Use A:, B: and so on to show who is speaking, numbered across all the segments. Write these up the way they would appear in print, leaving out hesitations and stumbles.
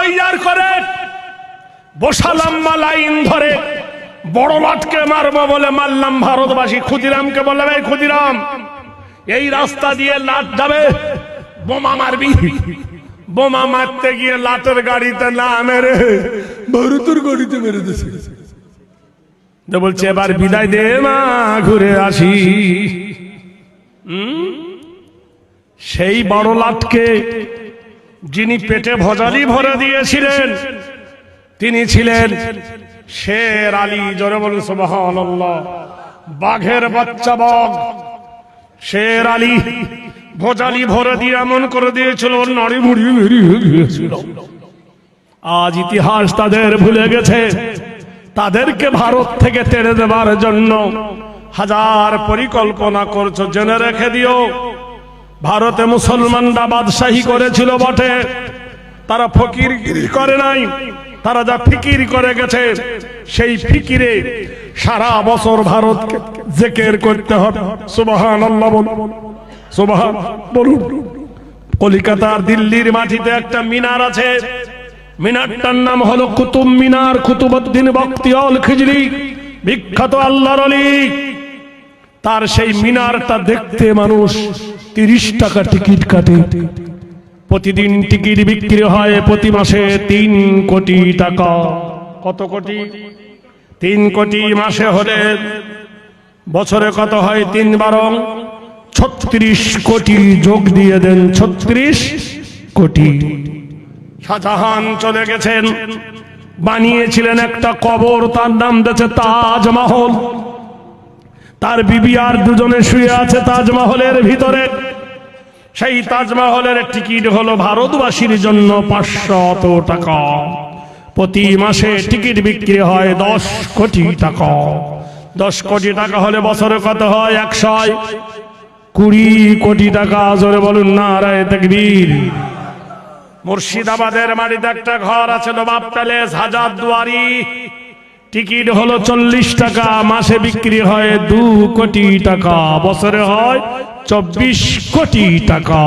A: তৈয়ার করে বসালাম লাইন ধরে, বড় লাটকে মারবো বলে মারলাম ভারতবাসী। ক্ষুদিরামকে বললাম, এই ক্ষুদিরাম, এই রাস্তা দিয়ে লাট যাবে, বোমা মারবি। বোমা মারতে গিয়ে লাটের গাড়িতে না মেরে ভারতের গাড়িতে মেরে দিয়েছে। বলছে এবার বিদায় দে মা, ঘুরে আসি। সেই বড় লাটকে যিনি পেটে ভজালি ভরে দিয়েছিলেন তিনি ছিলেন শের আলী। জোরে বলুন সুবহানাল্লাহ। বাঘের বাচ্চা বাঘ শের আলী ভজালি ভরে দিয়ে এমন করে দিয়েছিল, নাড়ি মুড়ি বেরিয়ে গিয়েছিল। আজ ইতিহাস তাদের ভুলে গেছে। তাদেরকে ভারত থেকে তেড়ে দেবার জন্য হাজার পরিকল্পনা করছো, জেনে রেখে দিও। ভারতে মুসলমানরা বাদশাহী করেছিল বটে, তারা ফকিরগিরি করে নাই। তারা যা ফিকির করে গেছে, সেই ফিকিরে সারা বছর ভারতকে জিকির করতে হবে। সুবহানাল্লাহ বলুন, সুবহান বলুন। কলকাতার দিল্লির মাটিতে একটা মিনার আছে, মিনারটার নাম হলো কুতুব মিনার। কুতুবউদ্দিন বখতিয়ার খিজরি, বিখ্যাত আল্লাহর ওলি। তার সেই মিনারটা দেখতে মানুষ 30 টাকা টিকিট কাটে। প্রতিদিন টিকিট বিক্রি হয় প্রতি মাসে 3 কোটি টাকা। কত কোটি? 3 কোটি। মাসে হলে বছরে কত হয়? 3 বারং 36 কোটি। যোগ দিয়ে দেন 36 কোটি। শাহজাহান চলে গেছেন, বানিয়েছিলেন একটা কবর, তার নাম দিয়েছে তাজমহল। তার বিবি আর দুজনে শুয়ে আছে তাজমহলের ভিতরে। সেই তাজমহলের টিকিট হলো ভারতবাসীর জন্য 500 টাকা। প্রতি মাসে টিকিট বিক্রি হয় 10 কোটি টাকা। 10 কোটি টাকা হলে বছরে কত হয়? 120 কোটি টাকা। জোরে বলুন নারায়ে তাকবীর। মুর্শিদাবাদের মাটিতে একটা ঘর আছে, নবাব প্যালেস, হাজার দুয়ারি। টিকিট হলো 40 টাকা, মাসে বিক্রি হয় 2 কোটি টাকা, বছরে হয় 24 কোটি টাকা।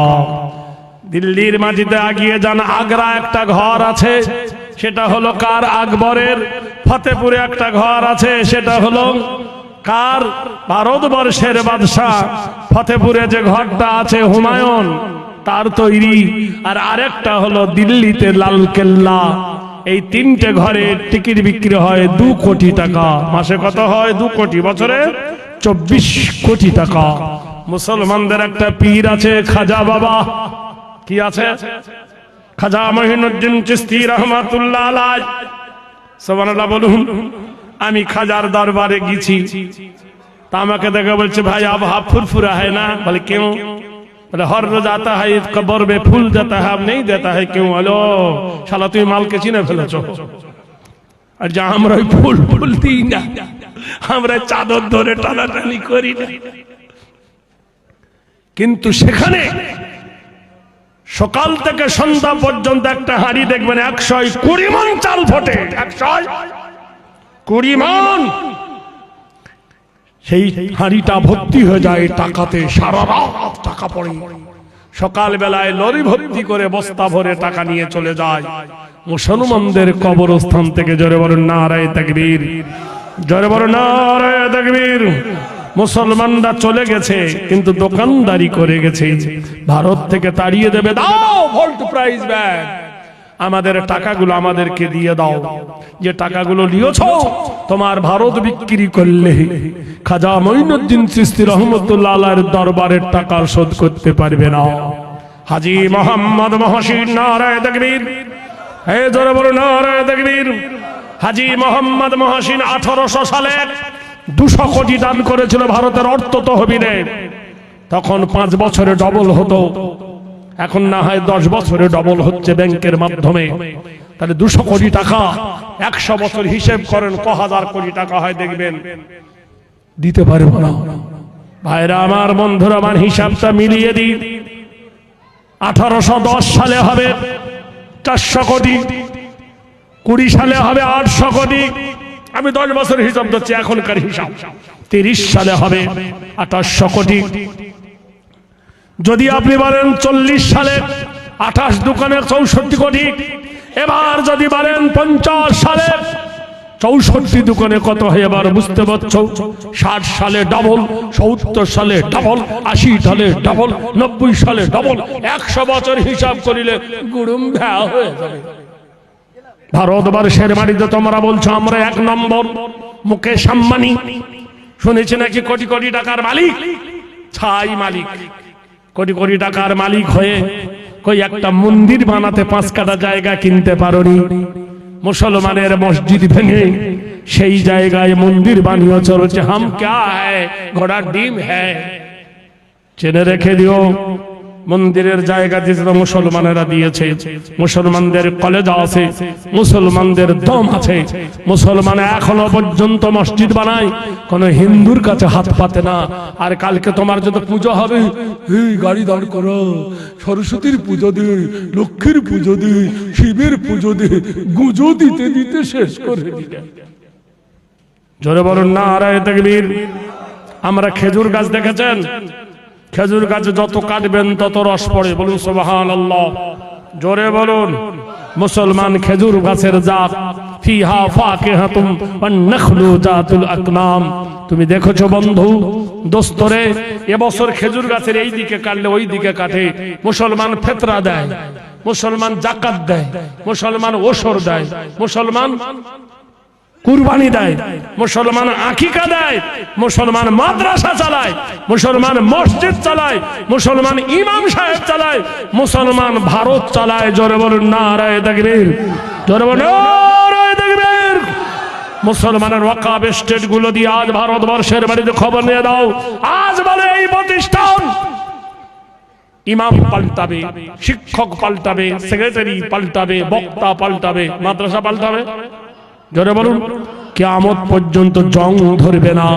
A: দিল্লির মাটিতে আগিয়ে যান, আগ্রা একটা ঘর আছে, সেটা হলো কার? আকবরের। ফতেপুরে একটা ঘর আছে, সেটা হলো কার? ভারতবর্ষের বাদশাহ। ফতেপুরে যে ঘরটা আছে হুমায়ুন তার তৈরি। আর আরেকটা হলো দিল্লিতে লালকেল্লা। এই 3টে ঘরে টিকিট বিক্রি হয় 2 কোটি টাকা। মাসে কত হয়? 2 কোটি, বছরে 24 কোটি টাকা। মুসলমানদের একটা পীর আছে, খাজা বাবা। কি আছে? খাজা মঈনুদ্দিন চিশতি রহমাতুল্লাহ আলাইহি। সুবহানাল্লাহ বলুন। আমি খাজার দরবারে গেছি, তা আমাকে দেখে বলছে, ভাই আব হাফ ফুরফুরা है ना? বলে क्यों? बोले हर रोज आता है कब्र में फूल देता है, अब नहीं देता है क्यों? हेलो শালা তুমি মালকে চিনে ফেলেছো। আর যা আমরা ফুল ফুল দিই না, আমরা চাদর ধরে টানাটানি করি না। কিন্তু সেখানে সকাল থেকে সন্ধ্যা পর্যন্ত একটা হাঁড়ি দেখবেন 120 মণ চাল ফোটে। 120 মণ। সেই হাঁড়িটা ভর্তি হয়ে যায় টাকাতে, সারা রাত টাকা পড়ে। সকাল বেলায় লরি ভর্তি করে বস্তা ভরে টাকা নিয়ে চলে যায় মুসলমানদের কবরস্থান থেকে। জোরে বলুন নারায়ে তাকবীর, জোরে বলুন নারায়ে তাকবীর। মুসলমানরা চলে গেছে, কিন্তু দোকানদারি করে গেছে। ভারত থেকে তাড়িয়ে দেবে, দাও ভোল্ট প্রাইস ব্যাগ, আমাদের টাকাগুলো আমাদেরকে দিয়ে দাও। যে টাকাগুলো নিয়েছো তোমার ভারত বিক্রি করলে খাজা মঈনুদ্দিন চিশতি রহমাতুল্লাহ আলাইহির দরবারের টাকা শোধ করতে পারবে না। হাজী মোহাম্মদ মহসিন, নারায়ে তাকবীর। হে জোরে বলুন নারায়ে তাকবীর। হাজী মোহাম্মদ মহসিন 1800 সালে 200 কোটি দান করেছিল ভারতের অর্থ তহবিলে। তখন 5 বছরে ডবল হতো, এখন না হয় 10 বছরে ডবল হচ্ছে ব্যাংকের মাধ্যমে। তাহলে 200 কোটি টাকা 100 বছর হিসেব করেন ক হাজার কোটি টাকা হয় দেখবেন। দিতে পারবো না ভাইরা আমার, বন্ধুরা আমার, হিসাবটা মিলিয়ে দিই। 1810 সালে হবে 400 কোটি, 20 সালে হবে 800 কোটি। আমি 10 বছর হিসাব দিচ্ছি, এখনকার হিসাব। 30 সালে হবে 2800 কোটি। যদি আপনি বলেন 40 সালে 28 দোকানে 64 কোটি, এবার যদি বলেন 50 সালে 64 দোকানে কত হয় এবার বুঝতে পারছো? 60 সালে ডবল, 70 সালে ডবল, 80 সালে ডবল, 90 সালে ডবল, 100 বছর হিসাব করিলে গুড়ুম ভ্যা হয়ে যাবে। ভারতবর্ষের মাটিতে তোমরা বলছো আমরা 1 নম্বর, মুকেশ আম্বানি শুনেছি নাকি কোটি কোটি টাকার মালিক, ছাই মালিক, কোটি কোটি টাকার মালিক হয়ে কই একটা মন্দির বানাতে 5 কাঠা জায়গা কিনতে পারোনি। মুসলমানের মসজিদ ভেঙে সেই জায়গায় মন্দির বানিয়ে চলছে। হাম ক্যা হ্যায়, ঘোড়ার ডিম হ্যায়। জেনে রেখে দিও, মন্দিরের জায়গা দিয়েছে মুসলমানেরা দিয়েছে, মুসলমানদের কলেজা আছে, মুসলমানদের দম আছে। মুসলমান এখনো পর্যন্ত মসজিদ বানায়, কোন হিন্দুর কাছে হাত পাতে না। আর কালকে তোমার যদি পুজো হবে, এই গাড়ি দাঁড় করো, সরস্বতীর পুজো দে, লক্ষ্মীর পুজো দে, শিবের পুজো দে, গুজো দিতে দিতে শেষ করে দিলে। জোরে বলুন নারায়ে তাকবীর। আমরা খেজুর গাছ দেখেছেন, খেজুর গাছে যত কাটবেন তত রস পড়ে, বলুন সুবহানাল্লাহ। জোরে বলুন। মুসলমান খেজুর গাছের জাত, ফিহা ফাকিহাতুম ওয়ান নাখলু জাতুল আকনাম। তুমি দেখেছো বন্ধু দোস্তরে, এবছর খেজুর গাছের এই দিকে কাটলে ওই দিকে কাটে। মুসলমান ফিতরা দেয়, মুসলমান যাকাত দেয়, মুসলমান ওশর দেয়, মুসলমান কুরবানি দেয়, মুসলমান আকিকা দেয়, মুসলমান মাদ্রাসা চালায়, মুসলমান মসজিদ চালায়, মুসলমান ইমাম সাহেব চালায়, মুসলমান ভারত চালায়। জোরে বলুন নারায়ে তাকবীর, জোরে বলুন নারায়ে তাকবীর। মুসলমানের ওয়াকফ এস্টেট গুলো দিয়ে আজ ভারতবর্ষের বাড়িতে খবর নিয়ে দাও, আজ বলে এই প্রতিষ্ঠান ইমাম পাল্টাবে, শিক্ষক পাল্টাবে, সেক্রেটারি পাল্টাবে, বক্তা পাল্টাবে, মাদ্রাসা পাল্টাবে। জোরে বলুন, কিয়ামত পর্যন্ত জং ধরবে না।